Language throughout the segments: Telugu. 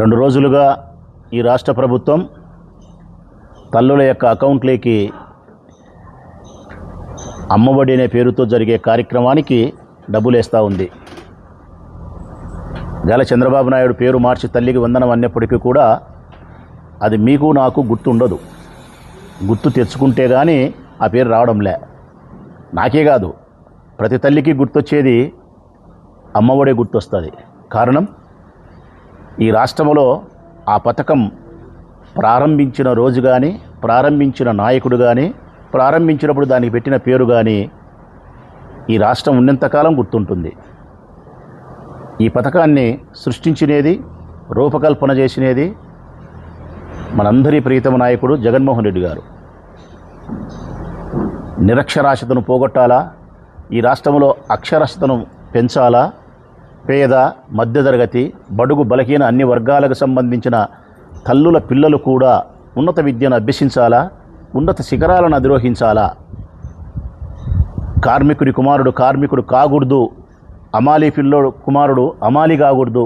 2 రోజులుగా ఈ రాష్ట్ర ప్రభుత్వం తల్లుల యొక్క అకౌంట్లోకి అమ్మఒడి అనే పేరుతో జరిగే కార్యక్రమానికి డబ్బులు వేస్తూ ఉంది. గల చంద్రబాబు నాయుడు పేరు మార్చి తల్లికి వందనం అన్నప్పటికీ కూడా అది మీకు నాకు గుర్తుండదు. గుర్తు తెచ్చుకుంటే కానీ ఆ పేరు రావడంలే. నాకే కాదు, ప్రతి తల్లికి గుర్తొచ్చేది అమ్మఒడే గుర్తొస్తుంది. కారణం, ఈ రాష్ట్రంలో ఆ పథకం ప్రారంభించిన రోజు కానీ, ప్రారంభించిన నాయకుడు కానీ, ప్రారంభించినప్పుడు దానికి పెట్టిన పేరు కానీ ఈ రాష్ట్రం ఉన్నంతకాలం గుర్తుంటుంది. ఈ పథకాన్ని సృష్టించినది, రూపకల్పన చేసినది మనందరి ప్రీతమ నాయకుడు జగన్మోహన్ రెడ్డి గారు. నిరక్షరాస్యతను పోగొట్టాలా, ఈ రాష్ట్రంలో అక్షరాస్యతను పెంచాలా, పేద, మధ్యతరగతి, బడుగు, బలహీన అన్ని వర్గాలకు సంబంధించిన తల్లుల పిల్లలు కూడా ఉన్నత విద్యను అభ్యసించాలా, ఉన్నత శిఖరాలను అధిరోహించాలా. కార్మికుడి కుమారుడు కార్మికుడు కాకూడదు, అమాలి పిల్లోడు కుమారుడు అమాలి కాకూడదు,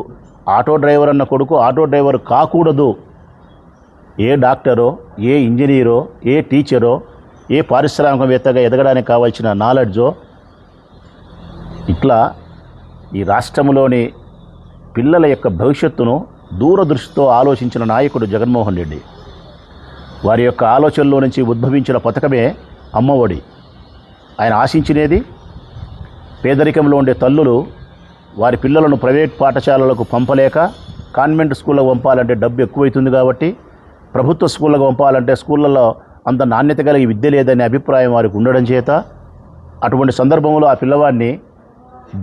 ఆటో డ్రైవర్ అన్న కొడుకు ఆటో డ్రైవర్ కాకూడదు. ఏ డాక్టరో, ఏ ఇంజనీరో, ఏ టీచరో, ఏ పారిశ్రామికవేత్తగా ఎదగడానికి కావాల్సిన నాలెడ్జో, ఇట్లా ఈ రాష్ట్రంలోని పిల్లల యొక్క భవిష్యత్తును దూరదృష్టితో ఆలోచించిన నాయకుడు జగన్మోహన్ రెడ్డి. వారి యొక్క ఆలోచనలో నుంచి ఉద్భవించిన పథకమే అమ్మఒడి. ఆయన ఆశించినది పేదరికంలో ఉండే తల్లులు వారి పిల్లలను ప్రైవేట్ పాఠశాలలకు పంపలేక కాన్వెంట్ స్కూళ్ళకు పంపాలంటే డబ్బు ఎక్కువైతుంది కాబట్టి, ప్రభుత్వ స్కూళ్ళకు పంపాలంటే స్కూళ్ళల్లో అంత నాణ్యత కలిగి విద్య లేదనే అభిప్రాయం వారికి ఉండడం చేత అటువంటి సందర్భంలో ఆ పిల్లవాడిని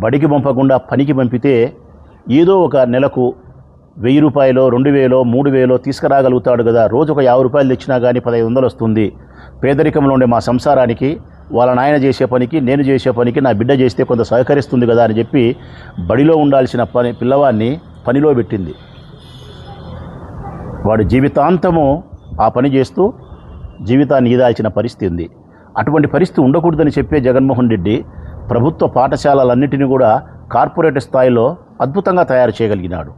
బడికి పంపకుండా పనికి పంపితే ఏదో ఒక నెలకు 1000 రూపాయలు, 2000, 3000 తీసుకురాగలుగుతాడు కదా. రోజు ఒక 50 రూపాయలు తెచ్చినా కానీ 1500 వస్తుంది. పేదరికంలో ఉండే మా సంసారానికి, వాళ్ళ నాయన చేసే పనికి, నేను చేసే పనికి నా బిడ్డ చేస్తే కొంత సహకరిస్తుంది కదా అని చెప్పి బడిలో ఉండాల్సిన పిల్లవాడిని పనిలో పెట్టింది. వాడు జీవితాంతము ఆ పని చేస్తూ జీవితాన్ని ఈదాల్చిన పరిస్థితి ఉంది. అటువంటి పరిస్థితి ఉండకూడదని చెప్పే జగన్మోహన్ రెడ్డి ప్రభుత్వ పాఠశాలలన్నింటినీ కూడా కార్పొరేట్ స్థాయిలో అద్భుతంగా తయారు చేయగలిగినాడు.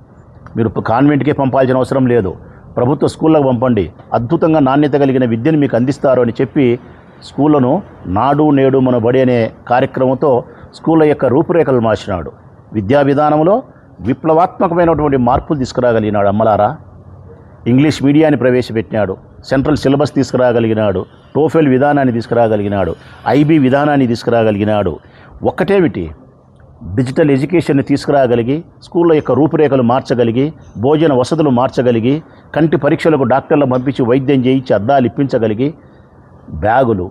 మీరు కాన్వెంట్కే పంపాల్సిన అవసరం లేదు, ప్రభుత్వ స్కూళ్ళకు పంపండి, అద్భుతంగా నాణ్యత కలిగిన విద్యను మీకు అందిస్తారు అని చెప్పి స్కూళ్ళను నాడు నేడు మన బడి అనే కార్యక్రమంతో స్కూళ్ళ యొక్క రూపురేఖలు మార్చినాడు. విద్యా విధానంలో విప్లవాత్మకమైనటువంటి మార్పులు తీసుకురాగలిగినాడు. అమ్మలారా, ఇంగ్లీష్ మీడియాన్ని ప్రవేశపెట్టినాడు, సెంట్రల్ సిలబస్ తీసుకురాగలిగినాడు, టోఫెల్ విధానాన్ని తీసుకురాగలిగినాడు, ఐబీ విధానాన్ని తీసుకురాగలిగినాడు. ఒక్కటేమిటి, డిజిటల్ ఎడ్యుకేషన్ని తీసుకురాగలిగి స్కూళ్ళ యొక్క రూపురేఖలు మార్చగలిగి, భోజన వసతులు మార్చగలిగి, కంటి పరీక్షలకు డాక్టర్లు పంపించి వైద్యం చేయించి అద్దాలు ఇప్పించగలిగి, బ్యాగులు,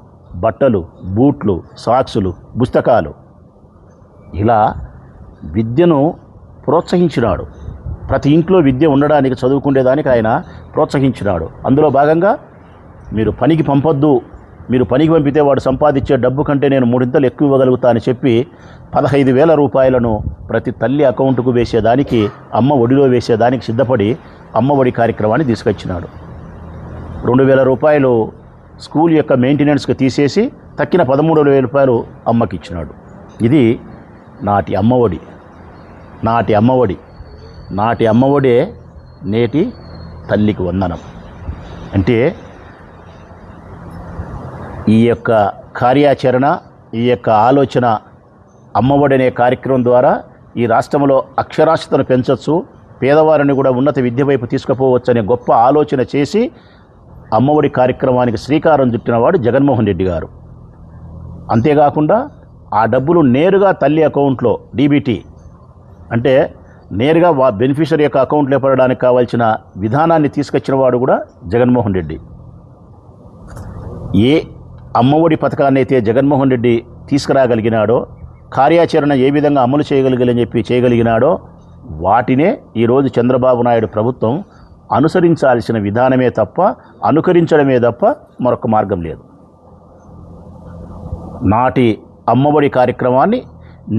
బట్టలు, బూట్లు, సాక్సులు, పుస్తకాలు, ఇలా విద్యను ప్రోత్సహించినాడు. ప్రతి ఇంట్లో విద్య ఉండడానికి, చదువుకునేదానికి ఆయన ప్రోత్సహించినాడు. అందులో భాగంగా మీరు పనికి పంపొద్దు, మీరు పనికి పంపితే వాడు సంపాదించే డబ్బు కంటే నేను 3 ఇంతలు ఎక్కువ ఇవ్వగలుగుతా అని చెప్పి 15,000 రూపాయలను ప్రతి తల్లి అకౌంటుకు వేసేదానికి, అమ్మ ఒడిలో వేసేదానికి సిద్ధపడి అమ్మ ఒడి కార్యక్రమాన్ని తీసుకొచ్చినాడు. 2,000 రూపాయలు స్కూల్ యొక్క మెయింటెనెన్స్కి తీసేసి తక్కిన 13,000 రూపాయలు అమ్మకి ఇచ్చినాడు. ఇది నాటి అమ్మఒడి. నాటి అమ్మఒడి నాటి అమ్మఒడే నేటి తల్లికి వందనం. అంటే ఈ యొక్క కార్యాచరణ, ఈ యొక్క ఆలోచన అమ్మఒడి అనే కార్యక్రమం ద్వారా ఈ రాష్ట్రంలో అక్షరాస్యతను పెంచవచ్చు, పేదవారిని కూడా ఉన్నత విద్య వైపు తీసుకుపోవచ్చు అనే గొప్ప ఆలోచన చేసి అమ్మఒడి కార్యక్రమానికి శ్రీకారం చుట్టినవాడు జగన్మోహన్ రెడ్డి గారు. అంతేకాకుండా ఆ డబ్బులు నేరుగా తల్లి అకౌంట్లో, డీబీటీ అంటే నేరుగా బెనిఫిషరీ యొక్క అకౌంట్లో పడడానికి కావాల్సిన విధానాన్ని తీసుకొచ్చిన వాడు కూడా జగన్మోహన్ రెడ్డి. ఏ అమ్మఒడి పథకాన్ని అయితే జగన్మోహన్ రెడ్డి తీసుకురాగలిగినాడో, కార్యాచరణ ఏ విధంగా అమలు చేయగలిగినాడో వాటినే ఈరోజు చంద్రబాబు నాయుడు ప్రభుత్వం అనుసరించాల్సిన విధానమే తప్ప, అనుకరించడమే తప్ప మరొక మార్గం లేదు. నాటి అమ్మఒడి కార్యక్రమాన్ని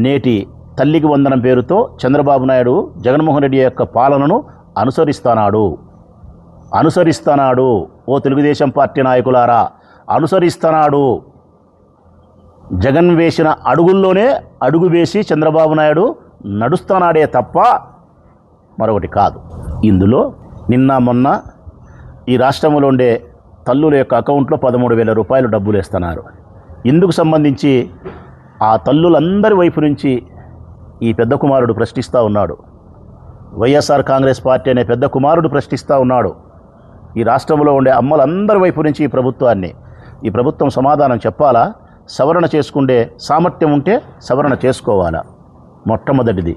నేటి తల్లికి వందనం పేరుతో చంద్రబాబు నాయుడు జగన్మోహన్ రెడ్డి యొక్క పాలనను అనుసరిస్తున్నాడు. ఓ తెలుగుదేశం పార్టీ నాయకులారా, అనుసరిస్తున్నాడు. జగన్ వేసిన అడుగుల్లోనే అడుగు వేసి చంద్రబాబు నాయుడు నడుస్తున్నాడే తప్ప మరొకటి కాదు. ఇందులో నిన్న మొన్న ఈ రాష్ట్రంలో ఉండే తల్లుల యొక్క అకౌంట్లో 13,000 రూపాయలు డబ్బులు వేస్తున్నారు. ఇందుకు సంబంధించి ఆ తల్లులందరి వైపు నుంచి ఈ పెద్ద కుమారుడు ప్రశ్నిస్తూ ఉన్నాడు. వైఎస్ఆర్ కాంగ్రెస్ పార్టీ అనే పెద్ద కుమారుడు ప్రశ్నిస్తూ ఉన్నాడు. ఈ రాష్ట్రంలో ఉండే అమ్మలందరి వైపు నుంచి ఈ ప్రభుత్వం సమాధానం చెప్పాలా? సవరణ చేసుకుంటే సామర్థ్యం ఉంటే సవరణ చేసుకోవాలా? మొట్టమొదటిది,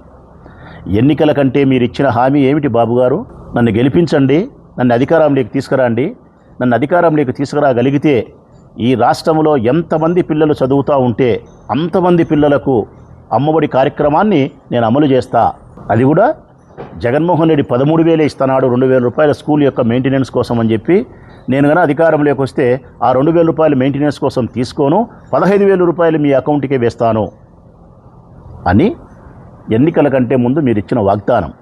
ఎన్నికల కంటే మీరు ఇచ్చిన హామీ ఏమిటి బాబుగారు? నన్ను గెలిపించండి, నన్ను అధికారంలోకి తీసుకురండి. నన్ను అధికారంలోకి తీసుకురాగలిగితే ఈ రాష్ట్రంలో ఎంతమంది పిల్లలు చదువుతూ ఉంటే అంతమంది పిల్లలకు అమ్మఒడి కార్యక్రమాన్ని నేను అమలు చేస్తా. అది కూడా జగన్మోహన్ రెడ్డి 13,000 ఇస్తున్నాడు 2,000 రూపాయల స్కూల్ యొక్క మెయింటెనెన్స్ కోసం అని చెప్పి, నేను కనుక అధికారంలోకి వస్తే ఆ 2,000 రూపాయల మెయింటెనెన్స్ కోసం తీసుకోను, 15,000 రూపాయలు మీ అకౌంట్కే వేస్తాను అని ఎన్నికల కంటే ముందు మీరు ఇచ్చిన వాగ్దానం.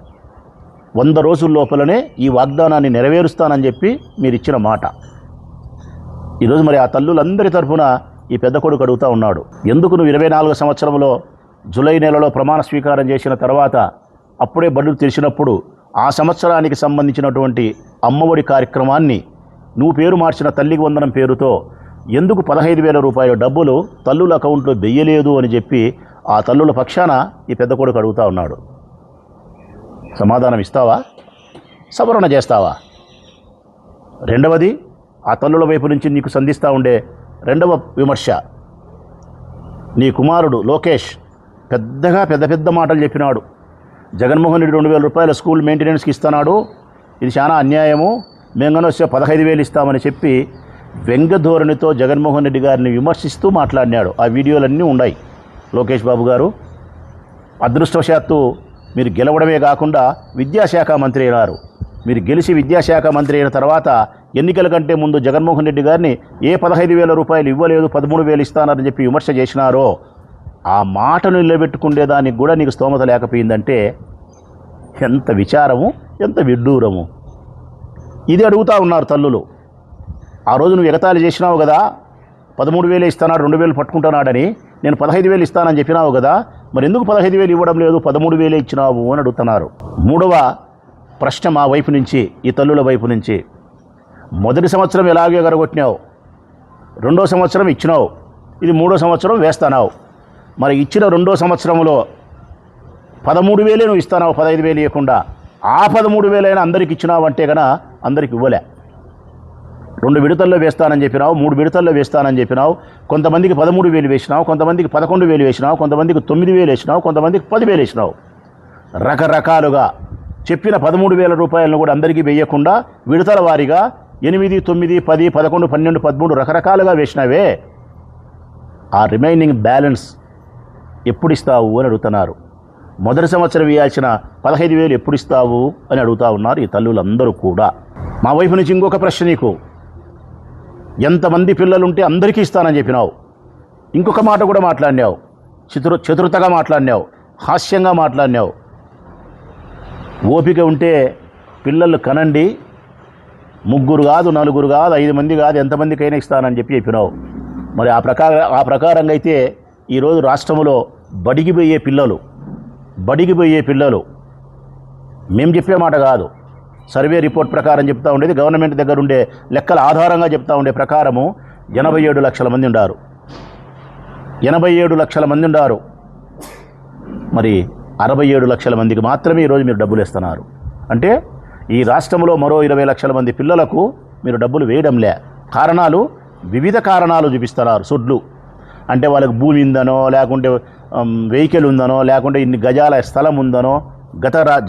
100 రోజుల లోపలనే ఈ వాగ్దానాన్ని నెరవేరుస్తానని చెప్పి మీరు ఇచ్చిన మాట. ఈరోజు మరి ఆ తల్లులందరి తరఫున ఈ పెద్ద కొడుకు అడుగుతూ ఉన్నాడు, ఎందుకు నువ్వు 24 సంవత్సరంలో జూలై నెలలో ప్రమాణ స్వీకారం చేసిన తర్వాత అప్పుడే బడులు తెరిచినప్పుడు ఆ సంవత్సరానికి సంబంధించినటువంటి అమ్మఒడి కార్యక్రమాన్ని నువ్వు పేరు మార్చిన తల్లికి వందనం పేరుతో ఎందుకు 15,000 రూపాయల డబ్బులు తల్లుల అకౌంట్లో వెయ్యలేదు అని చెప్పి ఆ తల్లుల పక్షాన ఈ పెద్ద కొడుకు అడుగుతూ ఉన్నాడు. సమాధానం ఇస్తావా? సవరణ చేస్తావా? రెండవది, ఆ తల్లుల వైపు నుంచి నీకు సంధిస్తూ ఉండే రెండవ విమర్శ, నీ కుమారుడు లోకేష్ పెద్ద మాటలు చెప్పినాడు. జగన్మోహన్ రెడ్డి 2,000 రూపాయల స్కూల్ మెయింటెనెన్స్కి ఇస్తున్నాడు, ఇది చాలా అన్యాయము, మేము కానీ వస్తే 15,000 ఇస్తామని చెప్పి వ్యంగ్యధోరణితో జగన్మోహన్ రెడ్డి గారిని విమర్శిస్తూ మాట్లాడినాడు. ఆ వీడియోలన్నీ ఉన్నాయి. లోకేష్ బాబు గారు అదృష్టవశాత్తు మీరు గెలవడమే కాకుండా విద్యాశాఖ మంత్రి అయినారు. మీరు గెలిచి విద్యాశాఖ మంత్రి అయిన తర్వాత ఎన్నికల కంటే ముందు జగన్మోహన్ రెడ్డి గారిని ఏ 15,000 రూపాయలు ఇవ్వలేదు 13,000 ఇస్తానని చెప్పి విమర్శ చేసినారో ఆ మాటను నిలబెట్టుకునేదానికి కూడా నీకు స్తోమత లేకపోయిందంటే ఎంత విచారము, ఎంత విడ్డూరము. ఇది అడుగుతూ ఉన్నారు తల్లులు. ఆ రోజు నువ్వు ఎగతాళి చేసినావు కదా, 13,000 ఇస్తానాడు 2,000 పట్టుకుంటున్నాడని, నేను 15,000 ఇస్తానని చెప్పినావు కదా, మరి ఎందుకు 15,000 ఇవ్వడం లేదు, 13,000 ఇచ్చినావు అని అడుగుతున్నారు. మూడవ ప్రశ్న మా వైపు నుంచి, ఈ తల్లుల వైపు నుంచి, మొదటి సంవత్సరం ఎలాగే ఎగరగొట్టినావు, రెండో సంవత్సరం ఇచ్చినావు, ఇది మూడో సంవత్సరం వేస్తున్నావు. మరి ఇచ్చిన రెండో సంవత్సరంలో 13,000 నువ్వు ఇస్తున్నావు, 15,000 ఇవ్వకుండా. ఆ 13,000 అయినా అందరికి ఇచ్చినావు అంటే కనుక అందరికి ఇవ్వలే. 2 విడతల్లో వేస్తానని చెప్పినావు, 3 విడతల్లో వేస్తానని చెప్పినావు. కొంతమందికి 13,000 వేసినావు, కొంతమందికి 11,000 వేసినావు, కొంతమందికి 9,000 వేసినావు, కొంతమందికి 10,000 వేసినావు. రకరకాలుగా చెప్పిన 13,000 రూపాయలను కూడా అందరికీ వేయకుండా విడతల వారీగా 8, 9, 10, 11, 12, 13 రకరకాలుగా వేసినావే. ఆ రిమైనింగ్ బ్యాలెన్స్ ఎప్పుడు ఇస్తావు అని అడుగుతున్నారు. మొదటి సంవత్సరం ఇవ్వాల్సిన 15,000 ఎప్పుడు ఇస్తావు అని అడుగుతూ ఉన్నారు ఈ తల్లులందరూ కూడా. మా వైపు నుంచి ఇంకొక ప్రశ్న, నీకు ఎంతమంది పిల్లలుంటే అందరికీ ఇస్తానని చెప్పినావు. ఇంకొక మాట కూడా మాట్లాడినావు, చతురతగా మాట్లాడినావు, హాస్యంగా మాట్లాడినావు. ఓపిక ఉంటే పిల్లలు కనండి, 3 కాదు 4 కాదు 5 మంది కాదు ఎంతమందికైనా ఇస్తానని చెప్పినావు. మరి ఆ ప్రకారంగా అయితే ఈరోజు రాష్ట్రంలో బడికి పోయే పిల్లలు మేము చెప్పే మాట కాదు, సర్వే రిపోర్ట్ ప్రకారం చెప్తూ ఉండేది, గవర్నమెంట్ దగ్గర ఉండే లెక్కల ఆధారంగా చెప్తూ ఉండే ప్రకారము 87 లక్షల మంది ఉన్నారు. 87 లక్షల మంది ఉన్నారు. మరి 67 లక్షల మందికి మాత్రమే ఈరోజు మీరు డబ్బులు ఇస్తున్నారు. అంటే ఈ రాష్ట్రంలో మరో 20 లక్షల మంది పిల్లలకు మీరు డబ్బులు వేయడంలే. కారణాలు, వివిధ కారణాలు చూపిస్తున్నారు. సుడ్లు అంటే వాళ్ళకి భూమి ఉందనో, లేకుంటే వెహికల్ ఉందనో, లేకుంటే ఇన్ని గజాల స్థలం ఉందనో,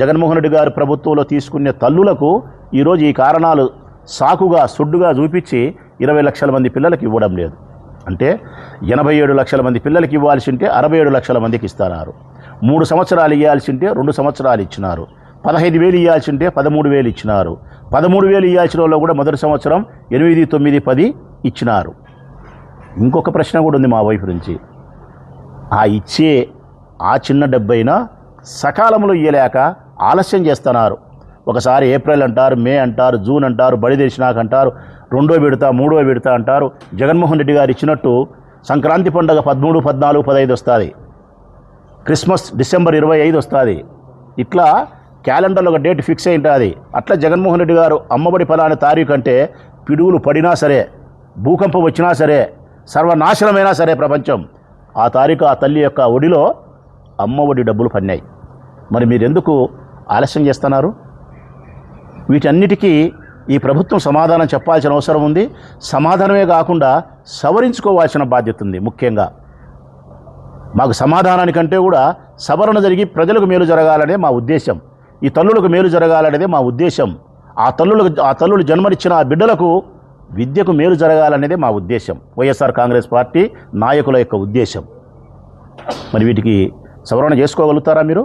జగన్మోహన్ రెడ్డి గారి ప్రభుత్వంలో తీసుకునే తల్లులకు ఈరోజు ఈ కారణాలు సాకుగా సుడ్డుగా చూపించి 20 లక్షల మంది పిల్లలకి ఇవ్వడం లేదు. అంటే 87 లక్షల మంది పిల్లలకి ఇవ్వాల్సి ఉంటే 67 లక్షల మందికి ఇస్తున్నారు. 3 సంవత్సరాలు ఇవ్వాల్సి ఉంటే 2 సంవత్సరాలు ఇచ్చినారు. 15,000 ఇవ్వాల్సి ఉంటే 13,000 ఇచ్చినారు. 13,000 ఇవ్వాల్సిన వాళ్ళు కూడా మొదటి సంవత్సరం 8, 9, 10 ఇచ్చినారు. ఇంకొక ప్రశ్న కూడా ఉంది మా వైపు నుంచి. ఆ చిన్న డబ్బైనా సకాలంలో ఇవ్వలేక ఆలస్యం చేస్తున్నారు. ఒకసారి ఏప్రిల్ అంటారు, మే అంటారు, జూన్ అంటారు, బడి తెరిచినాక అంటారు, 2వ విడత 3వ విడత అంటారు. జగన్మోహన్ రెడ్డి గారు ఇచ్చినట్టు సంక్రాంతి పండుగ 13, 14, 15 వస్తుంది. క్రిస్మస్ డిసెంబర్ 25 వస్తుంది. ఇట్లా క్యాలెండర్లో ఒక డేట్ ఫిక్స్ అయి ఉంటుంది. అట్లా జగన్మోహన్ రెడ్డి గారు అమ్మఒడి ఫలానా తారీఖు అంటే పిడుగులు పడినా సరే, భూకంపం వచ్చినా సరే, సర్వనాశనమైనా సరే ప్రపంచం, ఆ తారీఖు ఆ తల్లి యొక్క ఒడిలో అమ్మఒడి డబ్బులు పడినాయి. మరి మీరెందుకు ఆలస్యం చేస్తున్నారు? వీటన్నిటికీ ఈ ప్రభుత్వం సమాధానం చెప్పాల్సిన అవసరం ఉంది. సమాధానమే కాకుండా సవరించుకోవాల్సిన బాధ్యత ఉంది. ముఖ్యంగా మాకు సమాధానానికంటే కూడా సవరణ జరిగి ప్రజలకు మేలు జరగాలనే మా ఉద్దేశం, ఈ తల్లులకు మేలు జరగాలనేదే మా ఉద్దేశం, ఆ తల్లులు జన్మనిచ్చిన ఆ బిడ్డలకు విద్యకు మేలు జరగాలనేదే మా ఉద్దేశం, వైఎస్ఆర్ కాంగ్రెస్ పార్టీ నాయకుల యొక్క ఉద్దేశం. మరి వీటికి సవరణ చేసుకోగలుగుతారా మీరు?